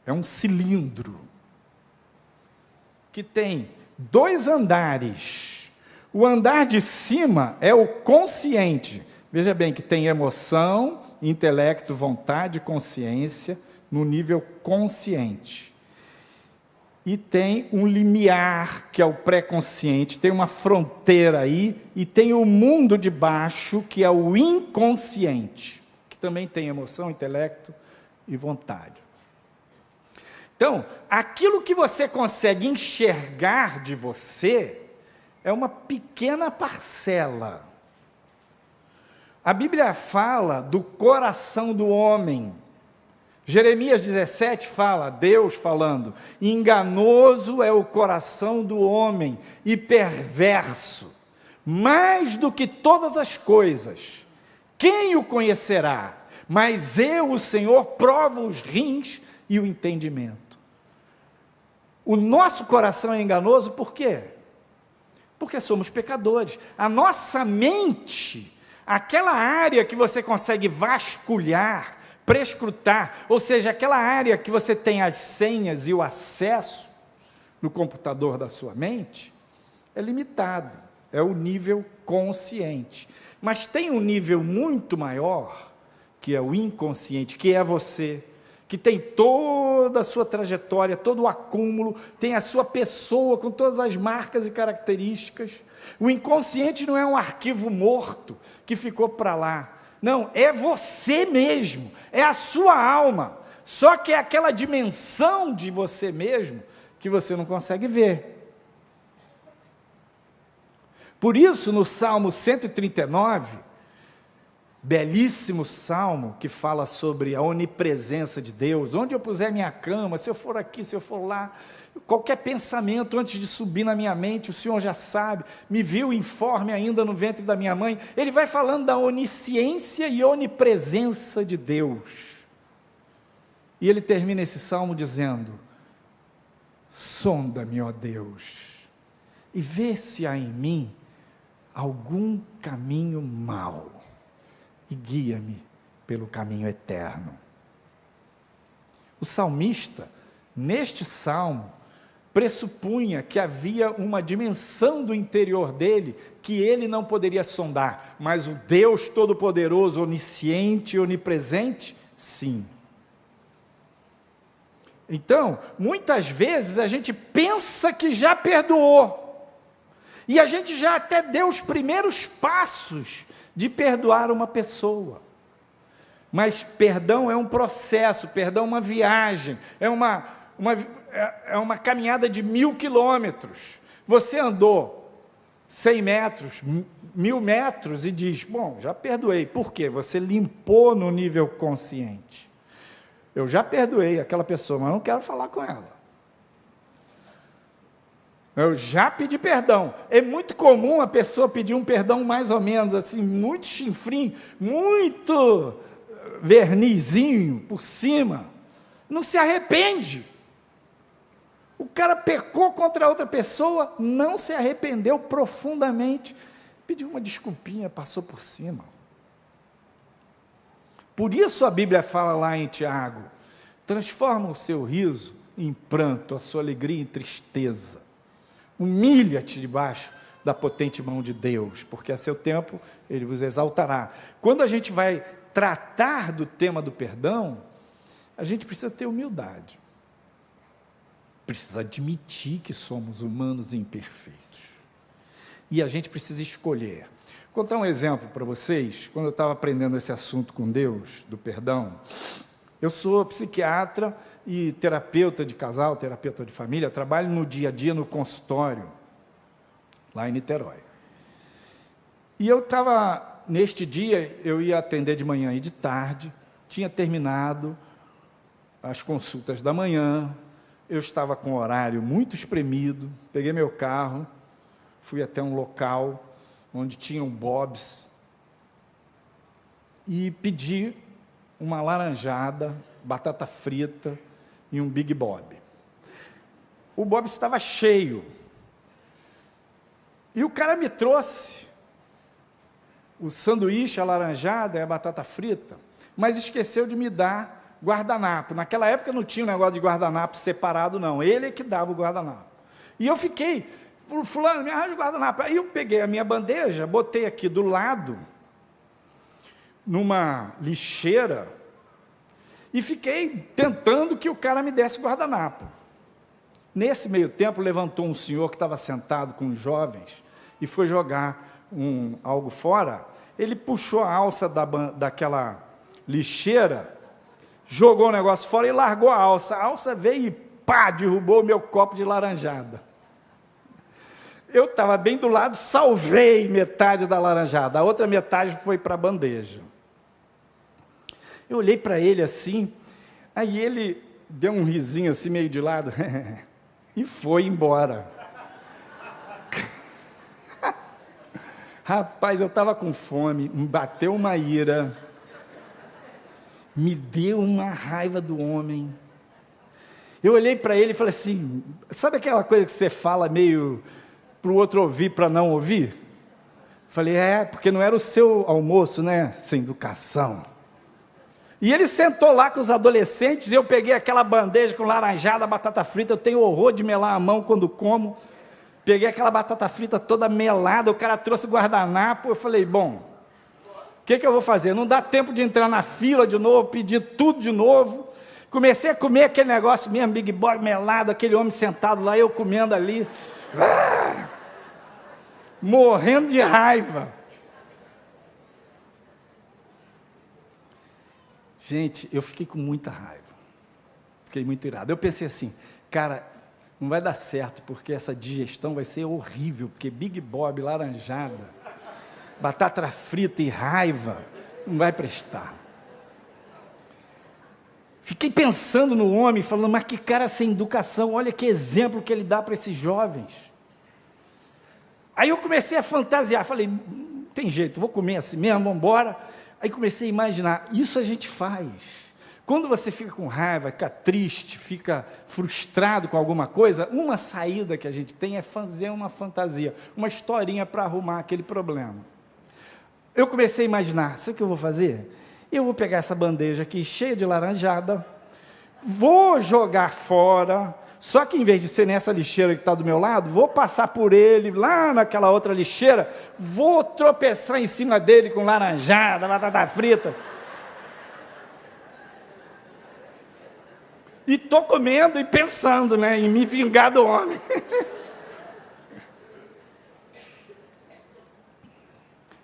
É um cilindro que tem 2 andares. O andar de cima é o consciente. Veja bem que tem emoção, intelecto, vontade, consciência, no nível consciente. E tem um limiar, que é o pré-consciente, tem uma fronteira aí, e tem o mundo de baixo, que é o inconsciente, que também tem emoção, intelecto e vontade. Então, aquilo que você consegue enxergar de você é uma pequena parcela. A Bíblia fala do coração do homem. Jeremias 17 fala, Deus falando, enganoso é o coração do homem e perverso, mais do que todas as coisas. Quem o conhecerá? Mas eu, o Senhor, provo os rins e o entendimento. O nosso coração é enganoso por quê? Porque somos pecadores. A nossa mente, aquela área que você consegue vasculhar, prescrutar, ou seja, aquela área que você tem as senhas e o acesso no computador da sua mente, é limitado, é o nível consciente. Mas tem um nível muito maior, que é o inconsciente, que é você, que tem toda a sua trajetória, todo o acúmulo, tem a sua pessoa com todas as marcas e características. O inconsciente não é um arquivo morto que ficou para lá. Não, é você mesmo, é a sua alma, só que é aquela dimensão de você mesmo que você não consegue ver. Por isso, no Salmo 139, belíssimo salmo que fala sobre a onipresença de Deus, onde eu puser minha cama, se eu for aqui, se eu for lá, qualquer pensamento antes de subir na minha mente, o Senhor já sabe, me viu informe ainda no ventre da minha mãe. Ele vai falando da onisciência e onipresença de Deus, e ele termina esse salmo dizendo, sonda-me, ó Deus, e vê se há em mim algum caminho mau, e guia-me pelo caminho eterno. O salmista, neste salmo, pressupunha que havia uma dimensão do interior dele que ele não poderia sondar, mas o Deus Todo-Poderoso, onisciente e onipresente, sim. Então, muitas vezes a gente pensa que já perdoou, e a gente já até deu os primeiros passos de perdoar uma pessoa. Mas perdão é um processo, perdão é uma viagem, é uma caminhada de 1000 quilômetros. Você andou 100 metros, 1000 metros e diz, bom, já perdoei. Por quê? Você limpou no nível consciente. Eu já perdoei aquela pessoa, mas não quero falar com ela. Eu já pedi perdão. É muito comum a pessoa pedir um perdão mais ou menos assim, muito chinfrim, muito vernizinho por cima. Não se arrepende. O cara pecou contra outra pessoa, não se arrependeu profundamente, pediu uma desculpinha, passou por cima. Por isso a Bíblia fala lá em Tiago, transforma o seu riso em pranto, a sua alegria em tristeza. Humilha-te debaixo da potente mão de Deus, porque a seu tempo Ele vos exaltará. Quando a gente vai tratar do tema do perdão, a gente precisa ter humildade. Precisa admitir que somos humanos imperfeitos. E a gente precisa escolher. Vou contar um exemplo para vocês. Quando eu estava aprendendo esse assunto com Deus, do perdão, eu sou psiquiatra e terapeuta de casal, terapeuta de família, trabalho no dia a dia no consultório, lá em Niterói. E eu estava, neste dia, eu ia atender de manhã e de tarde, tinha terminado as consultas da manhã, eu estava com o horário muito espremido, peguei meu carro, fui até um local onde tinha um Bob's e pedi uma laranjada, batata frita e um Big Bob. O Bob's estava cheio. E o cara me trouxe o sanduíche, a laranjada e a batata frita, mas esqueceu de me dar guardanapo. Naquela época não tinha um negócio de guardanapo separado, não. Ele é que dava o guardanapo. E eu fiquei, fulano, me arranja o guardanapo. Aí eu peguei a minha bandeja, botei aqui do lado, numa lixeira, e fiquei tentando que o cara me desse guardanapo. Nesse meio tempo, levantou um senhor que estava sentado com os jovens e foi jogar algo fora. Ele puxou a alça daquela lixeira, jogou o negócio fora e largou a alça. A alça veio e pá, derrubou o meu copo de laranjada. Eu estava bem do lado, salvei metade da laranjada, a outra metade foi para a bandeja. Eu olhei para ele assim, aí ele deu um risinho assim meio de lado e foi embora. Rapaz, eu estava com fome, me bateu uma ira, me deu uma raiva do homem. Eu olhei para ele e falei assim, sabe aquela coisa que você fala meio para o outro ouvir, para não ouvir? Falei, porque não era o seu almoço, né? Sem educação. E ele sentou lá com os adolescentes, e eu peguei aquela bandeja com laranjada, batata frita, eu tenho horror de melar a mão quando como. Peguei aquela batata frita toda melada, o cara trouxe guardanapo, eu falei, bom, o que eu vou fazer? Não dá tempo de entrar na fila de novo, pedir tudo de novo. Comecei a comer aquele negócio mesmo, Big Boy melado, aquele homem sentado lá, eu comendo ali, morrendo de raiva. Gente, eu fiquei com muita raiva, fiquei muito irado. Eu pensei assim, cara, não vai dar certo, porque essa digestão vai ser horrível, porque Big Bob, laranjada, batata frita e raiva, não vai prestar. Fiquei pensando no homem, falando, mas que cara sem educação, olha que exemplo que ele dá para esses jovens. Aí eu comecei a fantasiar, falei, não tem jeito, vou comer assim mesmo, vamos embora. Aí comecei a imaginar, isso a gente faz. Quando você fica com raiva, fica triste, fica frustrado com alguma coisa, uma saída que a gente tem é fazer uma fantasia, uma historinha para arrumar aquele problema. Eu comecei a imaginar, sabe o que eu vou fazer? Eu vou pegar essa bandeja aqui, cheia de laranjada, vou jogar fora, só que em vez de ser nessa lixeira que está do meu lado, vou passar por ele, lá naquela outra lixeira, vou tropeçar em cima dele com laranjada, batata frita. E estou comendo e pensando, né, em me vingar do homem.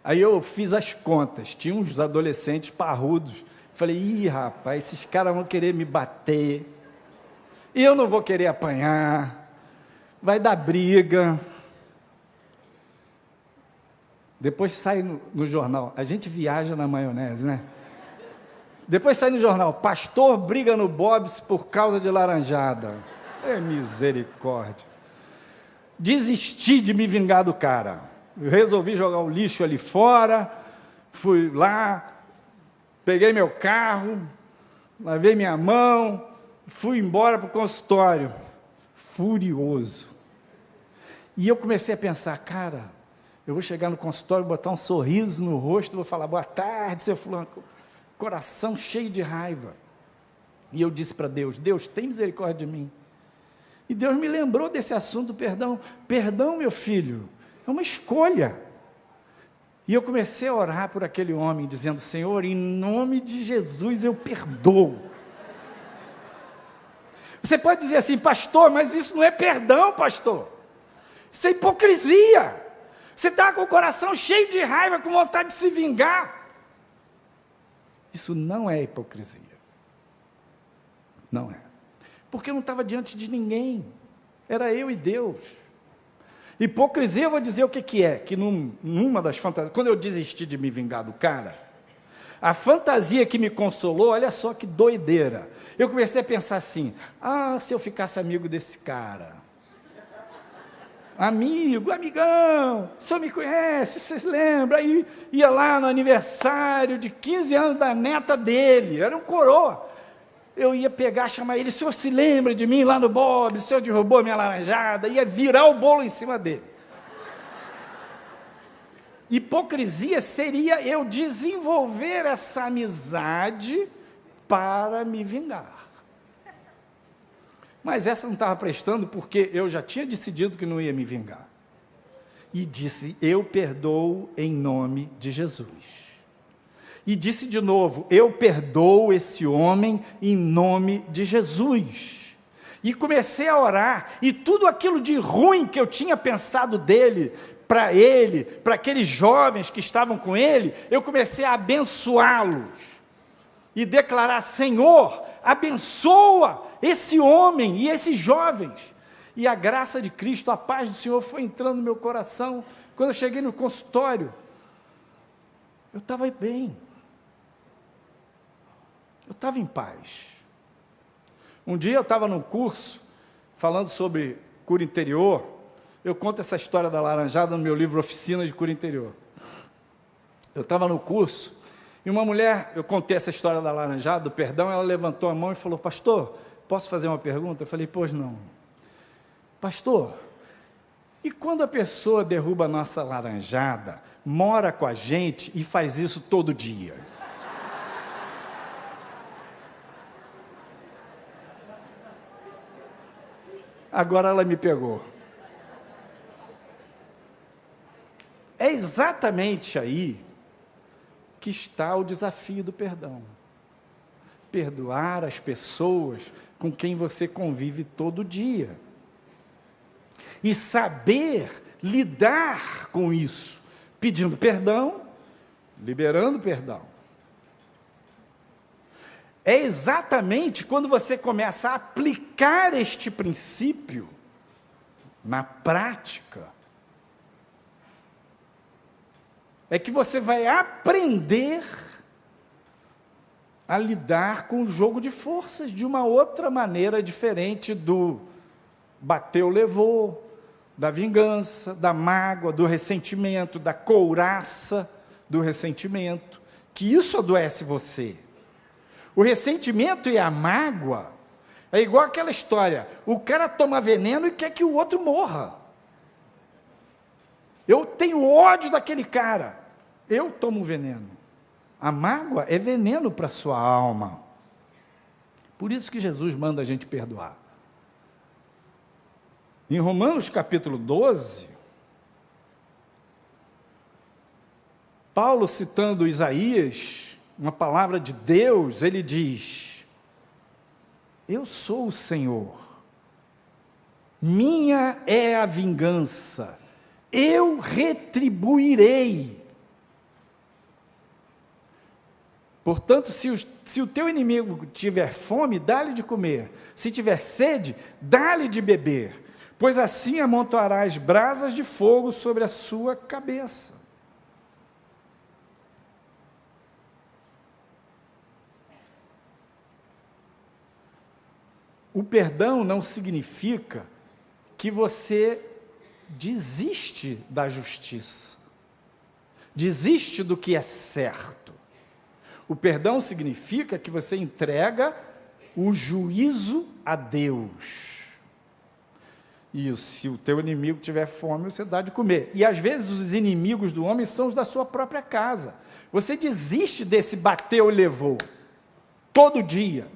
Aí eu fiz as contas, tinha uns adolescentes parrudos, falei, ih rapaz, esses caras vão querer me bater, e eu não vou querer apanhar, vai dar briga. Depois sai no jornal, a gente viaja na maionese, né? Depois sai no jornal, pastor briga no Bob's por causa de laranjada. É misericórdia. Desisti de me vingar do cara. Eu resolvi jogar o lixo ali fora, fui lá, peguei meu carro, lavei minha mão, fui embora para o consultório, furioso. E eu comecei a pensar, cara, eu vou chegar no consultório, botar um sorriso no rosto, vou falar, boa tarde, seu fulano, coração cheio de raiva. E eu disse para Deus, Deus, tem misericórdia de mim. E Deus me lembrou desse assunto do perdão. Perdão, meu filho, é uma escolha. E eu comecei a orar por aquele homem, dizendo, Senhor, em nome de Jesus eu perdoo. Você pode dizer assim, pastor, mas isso não é perdão, pastor. Isso é hipocrisia. Você está com o coração cheio de raiva, com vontade de se vingar. Isso não é hipocrisia. Não é. Porque eu não estava diante de ninguém. Era eu e Deus. Hipocrisia, eu vou dizer o que é. Que numa das fantasias, quando eu desisti de me vingar do cara, a fantasia que me consolou, olha só que doideira. Eu comecei a pensar assim, se eu ficasse amigo desse cara... Amigo, amigão, o senhor me conhece, vocês lembram? Aí ia lá no aniversário de 15 anos da neta dele, era um coroa. Eu ia pegar, chamar ele, o senhor se lembra de mim lá no Bob, o senhor derrubou minha laranjada, ia virar o bolo em cima dele. Hipocrisia seria eu desenvolver essa amizade para me vingar. Mas essa não estava prestando porque eu já tinha decidido que não ia me vingar. E disse, eu perdoo em nome de Jesus. E disse de novo, eu perdoo esse homem em nome de Jesus. E comecei a orar, e tudo aquilo de ruim que eu tinha pensado dele, para aqueles jovens que estavam com ele, eu comecei a abençoá-los. E declarar, Senhor, abençoa esse homem e esses jovens. E a graça de Cristo, a paz do Senhor foi entrando no meu coração. Quando eu cheguei no consultório, eu estava bem. Eu estava em paz. Um dia eu estava num curso, falando sobre cura interior. Eu conto essa história da laranjada no meu livro Oficina de Cura Interior. Eu estava no curso, e uma mulher, eu contei essa história da laranjada, do perdão, ela levantou a mão e falou, pastor, posso fazer uma pergunta? Eu falei, pois não. Pastor, e quando a pessoa derruba a nossa laranjada, mora com a gente e faz isso todo dia? Agora ela me pegou. É exatamente aí que está o desafio do perdão. Perdoar as pessoas com quem você convive todo dia. E saber lidar com isso, pedindo perdão, liberando perdão. É exatamente quando você começa a aplicar este princípio na prática, é que você vai aprender a lidar com o jogo de forças de uma outra maneira diferente do bateu, levou, da vingança, da mágoa, do ressentimento, da couraça do ressentimento, que isso adoece você. O ressentimento e a mágoa é igual aquela história, o cara toma veneno e quer que o outro morra. Eu tenho ódio daquele cara, eu tomo veneno. A mágoa é veneno para a sua alma. Por isso que Jesus manda a gente perdoar. Em Romanos capítulo 12, Paulo citando Isaías, uma palavra de Deus, ele diz, eu sou o Senhor, minha é a vingança, eu retribuirei. Portanto, se o teu inimigo tiver fome, dá-lhe de comer. Se tiver sede, dá-lhe de beber. Pois assim amontoarás brasas de fogo sobre a sua cabeça. o perdão não significa que você desiste da justiça, desiste do que é certo. O perdão significa que você entrega o juízo a Deus. E se o teu inimigo tiver fome, você dá de comer. E às vezes os inimigos do homem são os da sua própria casa. Você desiste desse bateu e levou. Todo dia.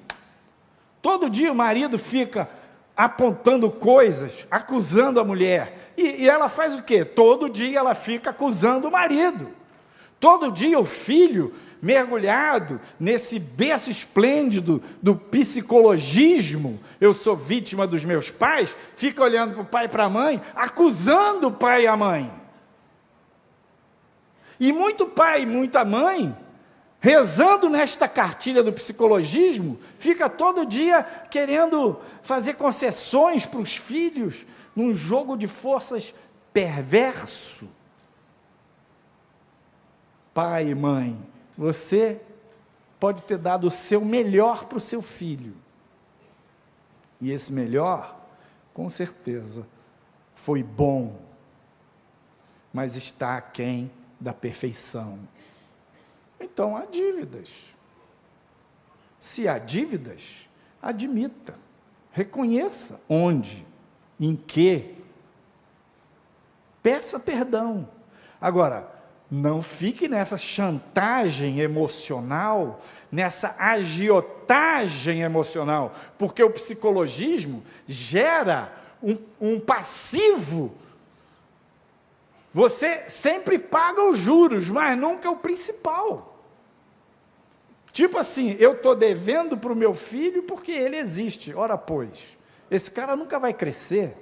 Todo dia o marido fica apontando coisas, acusando a mulher. E ela faz o quê? Todo dia ela fica acusando o marido. Todo dia o filho, mergulhado nesse berço esplêndido do psicologismo, eu sou vítima dos meus pais, fica olhando para o pai e para a mãe, acusando o pai e a mãe. E muito pai e muita mãe, rezando nesta cartilha do psicologismo, fica todo dia querendo fazer concessões para os filhos, num jogo de forças perverso. Pai e mãe, você pode ter dado o seu melhor para o seu filho. E esse melhor, com certeza, foi bom, mas está aquém da perfeição. Então, há dívidas. Se há dívidas, admita, reconheça onde, em que, peça perdão. Agora, não fique nessa chantagem emocional, nessa agiotagem emocional, porque o psicologismo gera um passivo. Você sempre paga os juros, mas nunca o principal. Tipo assim, eu estou devendo para o meu filho porque ele existe. Ora pois, esse cara nunca vai crescer.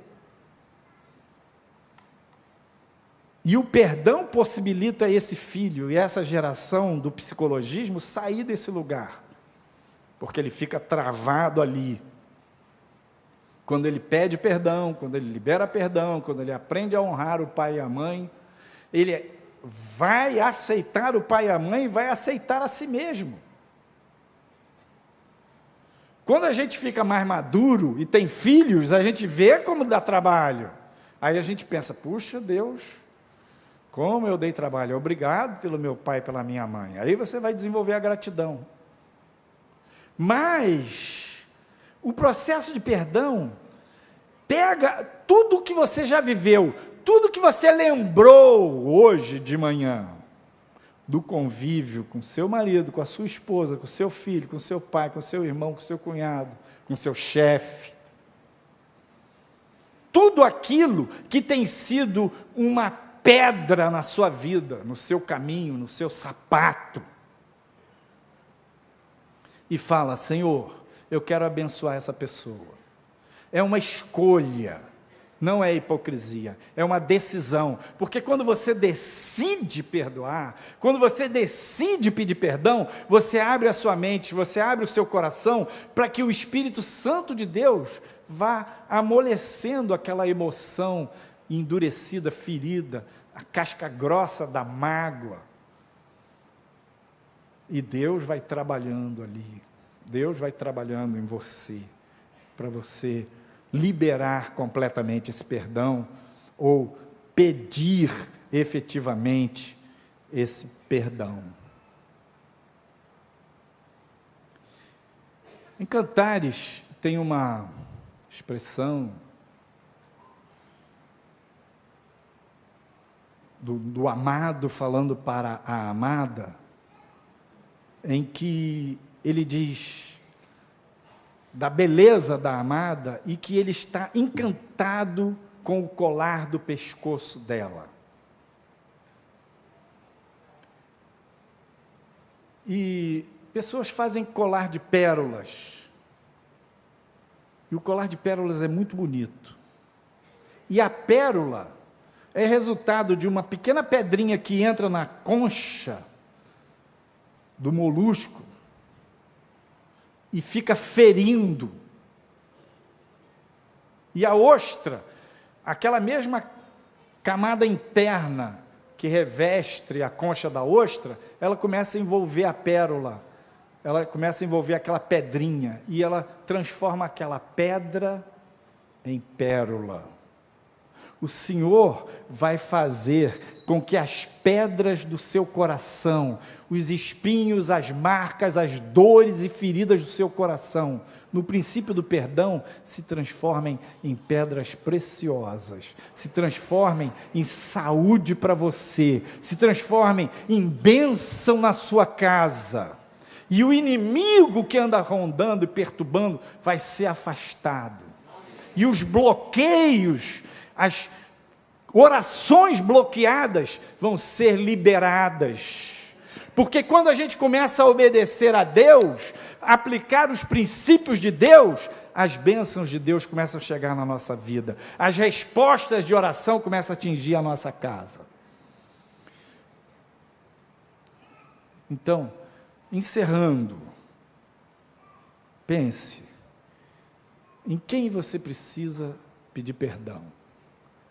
E o perdão possibilita esse filho e essa geração do psicologismo sair desse lugar, porque ele fica travado ali. Quando ele pede perdão, quando ele libera perdão, quando ele aprende a honrar o pai e a mãe, ele vai aceitar o pai e a mãe e vai aceitar a si mesmo. Quando a gente fica mais maduro e tem filhos, a gente vê como dá trabalho. Aí a gente pensa, puxa Deus, como eu dei trabalho, obrigado pelo meu pai e pela minha mãe. Aí você vai desenvolver a gratidão. Mas o processo de perdão pega tudo que você já viveu, tudo que você lembrou hoje de manhã, do convívio com seu marido, com a sua esposa, com seu filho, com seu pai, com seu irmão, com seu cunhado, com seu chefe. Tudo aquilo que tem sido uma pedra na sua vida, no seu caminho, no seu sapato. E fala, Senhor, eu quero abençoar essa pessoa. É uma escolha, não é hipocrisia, é uma decisão. Porque quando você decide perdoar, quando você decide pedir perdão, você abre a sua mente, você abre o seu coração, para que o Espírito Santo de Deus vá amolecendo aquela emoção endurecida, ferida, a casca grossa da mágoa. E Deus vai trabalhando ali, Deus vai trabalhando em você, para você liberar completamente esse perdão, ou pedir efetivamente esse perdão. Em Cantares tem uma expressão do amado falando para a amada, em que ele diz da beleza da amada e que ele está encantado com o colar do pescoço dela. E pessoas fazem colar de pérolas, e o colar de pérolas é muito bonito, e a pérola é resultado de uma pequena pedrinha que entra na concha do molusco e fica ferindo. E a ostra, aquela mesma camada interna que reveste a concha da ostra, ela começa a envolver a pérola, ela começa a envolver aquela pedrinha, e ela transforma aquela pedra em pérola. O Senhor vai fazer com que as pedras do seu coração, os espinhos, as marcas, as dores e feridas do seu coração, no princípio do perdão, se transformem em pedras preciosas, se transformem em saúde para você, se transformem em bênção na sua casa. E o inimigo que anda rondando e perturbando vai ser afastado. E os bloqueios, as orações bloqueadas vão ser liberadas. Porque quando a gente começa a obedecer a Deus, aplicar os princípios de Deus, as bênçãos de Deus começam a chegar na nossa vida. As respostas de oração começam a atingir a nossa casa. Então, encerrando, pense em quem você precisa pedir perdão,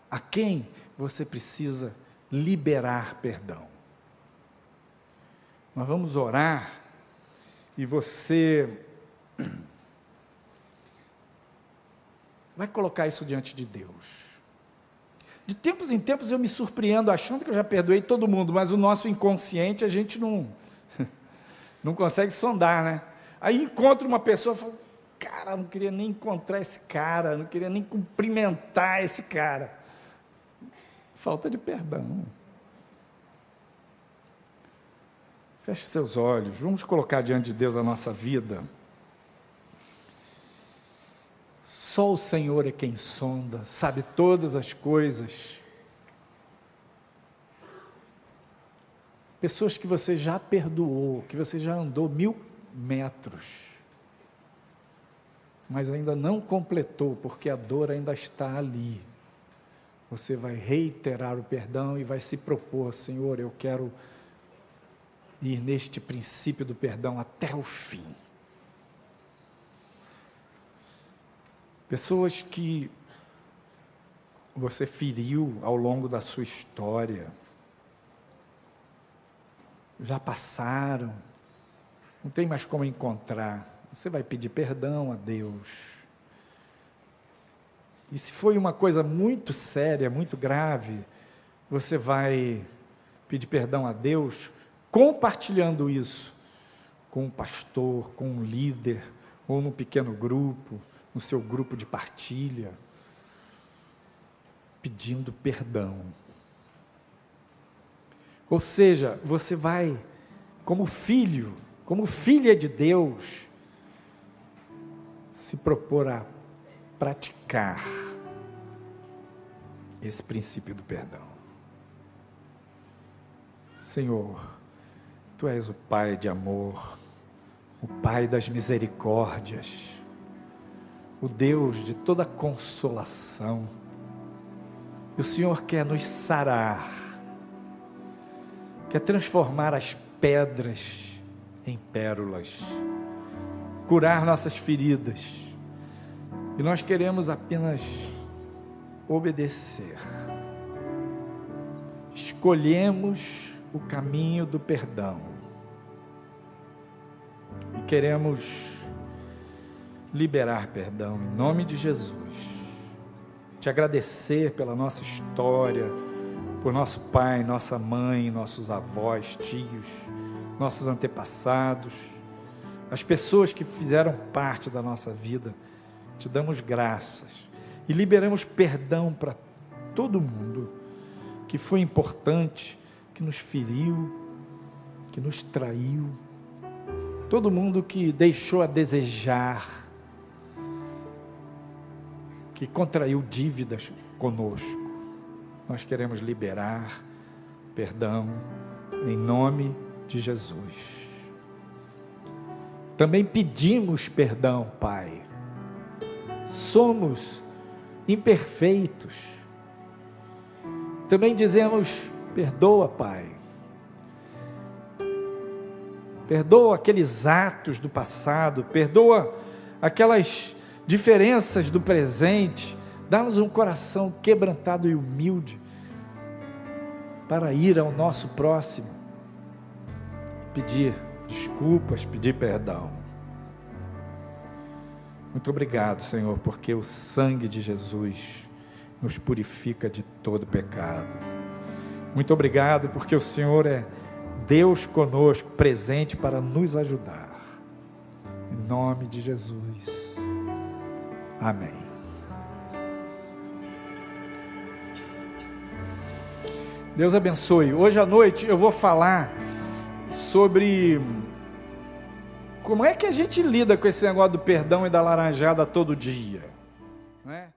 a quem você precisa liberar perdão. Nós vamos orar e você vai colocar isso diante de Deus. De tempos em tempos eu me surpreendo achando que eu já perdoei todo mundo, mas o nosso inconsciente a gente não consegue sondar, né? Aí encontra uma pessoa e fala, cara, não queria nem encontrar esse cara, não queria nem cumprimentar esse cara. Falta de perdão. Feche seus olhos, vamos colocar diante de Deus a nossa vida. Só o Senhor é quem sonda, sabe todas as coisas. Pessoas que você já perdoou, que você já andou 1000 metros, mas ainda não completou, porque a dor ainda está ali. Você vai reiterar o perdão e vai se propor, Senhor, eu quero ir neste princípio do perdão até o fim. Pessoas que você feriu ao longo da sua história, já passaram, não tem mais como encontrar. Você vai pedir perdão a Deus. E se foi uma coisa muito séria, muito grave, você vai pedir perdão a Deus, compartilhando isso com um pastor, com um líder, ou num pequeno grupo, no seu grupo de partilha, pedindo perdão. Ou seja, você vai, como filho, como filha de Deus, se propor a praticar esse princípio do perdão. Senhor, Tu és o Pai de amor, o Pai das misericórdias, o Deus de toda consolação. E o Senhor quer nos sarar, quer transformar as pedras em pérolas, curar nossas feridas. E nós queremos apenas obedecer. Escolhemos o caminho do perdão. E queremos liberar perdão em nome de Jesus. Te agradecer pela nossa história, por nosso pai, nossa mãe, nossos avós, tios, nossos antepassados, as pessoas que fizeram parte da nossa vida. Te damos graças e liberamos perdão para todo mundo que foi importante, que nos feriu, que nos traiu, todo mundo que deixou a desejar, que contraiu dívidas conosco. Nós queremos liberar perdão em nome de Jesus. Também pedimos perdão, Pai. Somos imperfeitos. Também dizemos, perdoa, Pai. Perdoa aqueles atos do passado, perdoa aquelas diferenças do presente. Dá-nos um coração quebrantado e humilde para ir ao nosso próximo, pedir desculpas, pedir perdão. Muito obrigado, Senhor, porque o sangue de Jesus nos purifica de todo pecado. Muito obrigado porque o Senhor é Deus conosco, presente para nos ajudar. Em nome de Jesus. Amém. Deus abençoe. Hoje à noite eu vou falar sobre como é que a gente lida com esse negócio do perdão e da laranjada todo dia, não é?